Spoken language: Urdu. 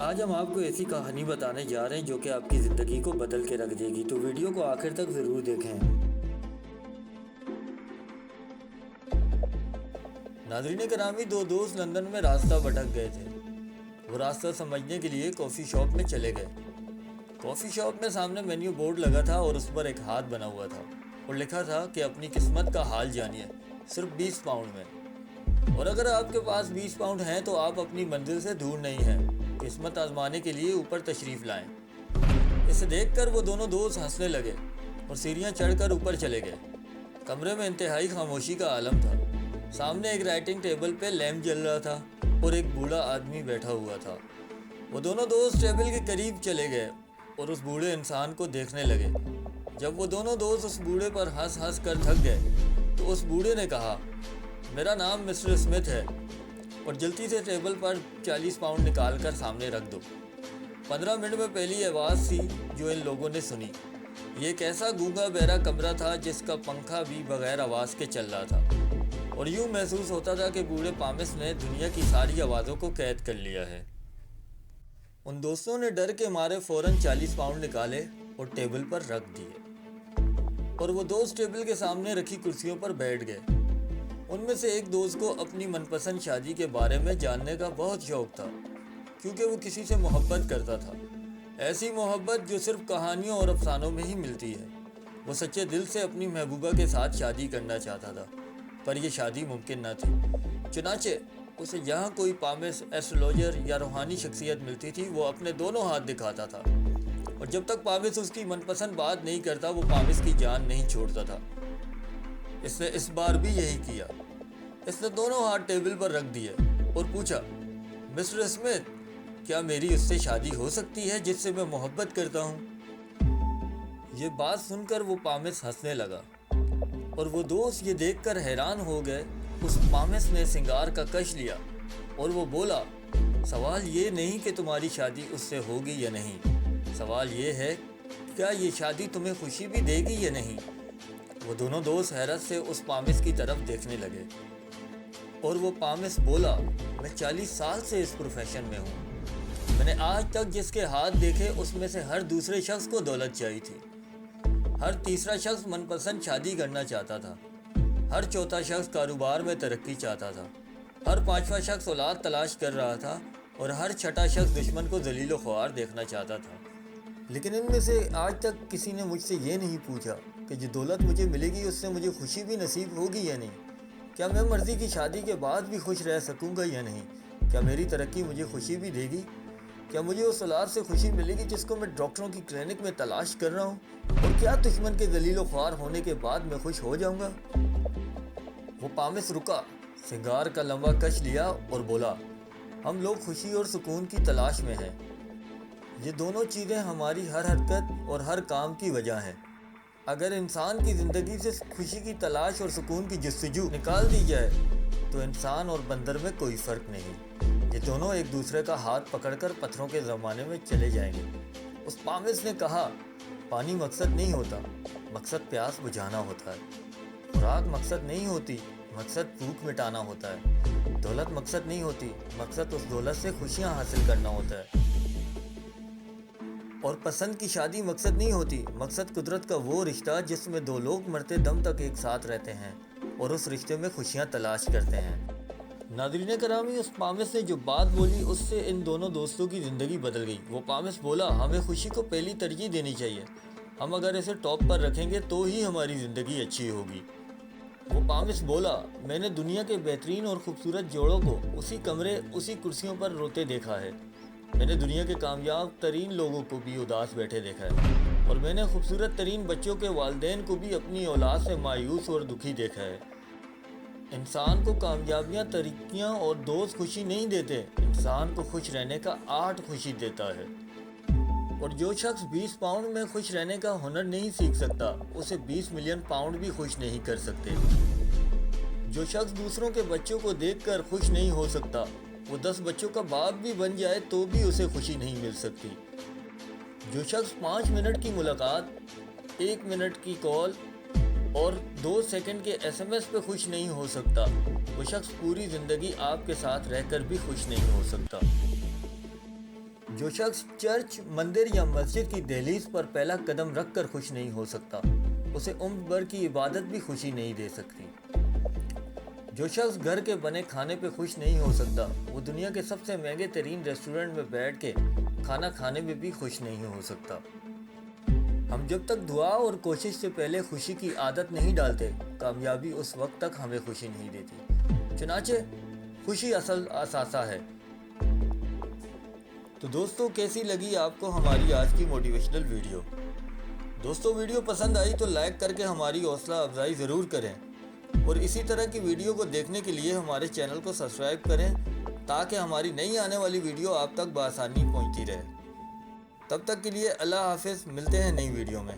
آج ہم آپ کو ایسی کہانی بتانے جا رہے ہیں جو کہ آپ کی زندگی کو بدل کے رکھ دے گی، تو ویڈیو کو آخر تک ضرور دیکھیں۔ ناظرین گرامی، دو دوست لندن میں راستہ بھٹک گئے تھے۔ وہ راستہ سمجھنے کے لیے کافی شاپ میں چلے گئے۔ کافی شاپ میں سامنے مینیو بورڈ لگا تھا اور اس پر ایک ہاتھ بنا ہوا تھا اور لکھا تھا کہ اپنی قسمت کا حال جانیے، صرف 20 پاؤنڈ میں۔ اور اگر آپ کے پاس 20 پاؤنڈ ہیں تو آپ اپنی منزل سے دور نہیں ہیں، قسمت آزمانے کے لیے اوپر تشریف لائیں۔ اسے دیکھ کر وہ دونوں دوست ہنسنے لگے اور سیڑھیاں چڑھ کر اوپر چلے گئے۔ کمرے میں انتہائی خاموشی کا عالم تھا۔ سامنے ایک رائٹنگ ٹیبل پہ لیمپ جل رہا تھا اور ایک بوڑھا آدمی بیٹھا ہوا تھا۔ وہ دونوں دوست ٹیبل کے قریب چلے گئے اور اس بوڑھے انسان کو دیکھنے لگے۔ جب وہ دونوں دوست اس بوڑھے پر ہنس ہنس کر تھک گئے تو اس بوڑھے نے کہا، میرا نام مسٹر اسمتھ ہے اور جلدی سے ٹیبل پر 40 پاؤنڈ نکال کر سامنے رکھ دو۔ 15 منٹ میں پہلی آواز تھی جو ان لوگوں نے سنی۔ یہ ایک ایسا گونگا بہرا کمرہ تھا جس کا پنکھا بھی بغیر آواز کے چل رہا تھا اور یوں محسوس ہوتا تھا کہ بوڑھے پامس نے دنیا کی ساری آوازوں کو قید کر لیا ہے۔ ان دوستوں نے ڈر کے مارے فوراً 40 پاؤنڈ نکالے اور ٹیبل پر رکھ دیے اور وہ دوست ٹیبل کے سامنے رکھی کرسیوں پر بیٹھ گئے۔ ان میں سے ایک دوست کو اپنی من پسند شادی کے بارے میں جاننے کا بہت شوق تھا، کیونکہ وہ کسی سے محبت کرتا تھا، ایسی محبت جو صرف کہانیوں اور افسانوں میں ہی ملتی ہے۔ وہ سچے دل سے اپنی محبوبہ کے ساتھ شادی کرنا چاہتا تھا، پر یہ شادی ممکن نہ تھی۔ چنانچہ اسے جہاں کوئی پامس، ایسٹرولوجر یا روحانی شخصیت ملتی تھی، وہ اپنے دونوں ہاتھ دکھاتا تھا، اور جب تک پامس اس کی من پسند بات نہیں کرتا، وہ پامس کی جان نہیں چھوڑتا تھا۔ اس نے اس بار بھی یہی کیا۔ اس نے دونوں ہاتھ ٹیبل پر رکھ دیے اور پوچھا، مسٹر اسمتھ، کیا میری اس سے شادی ہو سکتی ہے جس سے میں محبت کرتا ہوں؟ یہ بات سن کر وہ پامس ہنسنے لگا اور وہ دوست یہ دیکھ کر حیران ہو گئے۔ اس پامس نے سنگار کا کش لیا اور وہ بولا، سوال یہ نہیں کہ تمہاری شادی اس سے ہوگی یا نہیں، سوال یہ ہے کیا یہ شادی تمہیں خوشی بھی دے گی یا نہیں۔ وہ دونوں دوست حیرت سے اس پامس کی طرف دیکھنے لگے اور وہ پامس بولا، میں 40 سال سے اس پروفیشن میں ہوں۔ میں نے آج تک جس کے ہاتھ دیکھے اس میں سے ہر دوسرے شخص کو دولت چاہیے تھی، ہر تیسرا شخص من پسند شادی کرنا چاہتا تھا، ہر چوتھا شخص کاروبار میں ترقی چاہتا تھا، ہر پانچواں شخص اولاد تلاش کر رہا تھا اور ہر چھٹا شخص دشمن کو ذلیل و خوار دیکھنا چاہتا تھا۔ لیکن ان میں سے آج تک کسی نے مجھ سے یہ نہیں پوچھا کہ جو دولت مجھے ملے گی اس سے مجھے خوشی بھی نصیب ہوگی یا نہیں، کیا میں مرضی کی شادی کے بعد بھی خوش رہ سکوں گا یا نہیں، کیا میری ترقی مجھے خوشی بھی دے گی، کیا مجھے اس اولاد سے خوشی ملے گی جس کو میں ڈاکٹروں کی کلینک میں تلاش کر رہا ہوں، اور کیا دشمن کے ذلیل و خوار ہونے کے بعد میں خوش ہو جاؤں گا۔ وہ پامس رکا، سنگار کا لمبا کش لیا اور بولا، ہم لوگ خوشی اور سکون کی تلاش میں ہیں، یہ دونوں چیزیں ہماری ہر حرکت اور ہر کام کی وجہ ہیں۔ اگر انسان کی زندگی سے خوشی کی تلاش اور سکون کی جستجو نکال دی جائے تو انسان اور بندر میں کوئی فرق نہیں، یہ دونوں ایک دوسرے کا ہاتھ پکڑ کر پتھروں کے زمانے میں چلے جائیں گے۔ اس پامس نے کہا، پانی مقصد نہیں ہوتا، مقصد پیاس بجھانا ہوتا ہے، خوراک مقصد نہیں ہوتی، مقصد بھوک مٹانا ہوتا ہے، دولت مقصد نہیں ہوتی، مقصد اس دولت سے خوشیاں حاصل کرنا ہوتا ہے، اور پسند کی شادی مقصد نہیں ہوتی، مقصد قدرت کا وہ رشتہ جس میں دو لوگ مرتے دم تک ایک ساتھ رہتے ہیں اور اس رشتے میں خوشیاں تلاش کرتے ہیں۔ ناظرین کرامی، اس پامس نے جو بات بولی اس سے ان دونوں دوستوں کی زندگی بدل گئی۔ وہ پامس بولا، ہمیں خوشی کو پہلی ترجیح دینی چاہیے، ہم اگر اسے ٹاپ پر رکھیں گے تو ہی ہماری زندگی اچھی ہوگی۔ وہ پامس بولا، میں نے دنیا کے بہترین اور خوبصورت جوڑوں کو اسی کمرے، اسی کرسیوں پر روتے دیکھا ہے، میں نے دنیا کے کامیاب ترین لوگوں کو بھی اداس بیٹھے دیکھا ہے، اور میں نے خوبصورت ترین بچوں کے والدین کو بھی اپنی اولاد سے مایوس اور دکھی دیکھا ہے۔ انسان کو کامیابیاں، ترقیاں اور دوست خوشی نہیں دیتے، انسان کو خوش رہنے کا آرٹ خوشی دیتا ہے، اور جو شخص 20 پاؤنڈ میں خوش رہنے کا ہنر نہیں سیکھ سکتا، اسے 20 ملین پاؤنڈ بھی خوش نہیں کر سکتے۔ جو شخص دوسروں کے بچوں کو دیکھ کر خوش نہیں ہو سکتا، وہ 10 بچوں کا باپ بھی بن جائے تو بھی اسے خوشی نہیں مل سکتی۔ جو شخص 5 منٹ کی ملاقات، 1 منٹ کی کال اور 2 سیکنڈ کے SMS پہ خوش نہیں ہو سکتا، وہ شخص پوری زندگی آپ کے ساتھ رہ کر بھی خوش نہیں ہو سکتا۔ جو شخص چرچ، مندر یا مسجد کی دہلیز پر پہلا قدم رکھ کر خوش نہیں ہو سکتا، اسے عمر بھر کی عبادت بھی خوشی نہیں دے سکتی۔ جو شخص گھر کے بنے کھانے پہ خوش نہیں ہو سکتا، وہ دنیا کے سب سے مہنگے ترین ریسٹورنٹ میں بیٹھ کے کھانا کھانے میں بھی خوش نہیں ہو سکتا۔ ہم جب تک دعا اور کوشش سے پہلے خوشی کی عادت نہیں ڈالتے، کامیابی اس وقت تک ہمیں خوشی نہیں دیتی۔ چنانچہ خوشی اصل اثاثہ ہے۔ تو دوستو، کیسی لگی آپ کو ہماری آج کی موٹیویشنل ویڈیو؟ دوستو، ویڈیو پسند آئی تو لائک کر کے ہماری حوصلہ افزائی ضرور کریں، اور اسی طرح کی ویڈیو کو دیکھنے کے لیے ہمارے چینل کو سبسکرائب کریں تاکہ ہماری نئی آنے والی ویڈیو آپ تک بآسانی پہنچتی رہے۔ تب تک کے لیے اللہ حافظ، ملتے ہیں نئی ویڈیو میں۔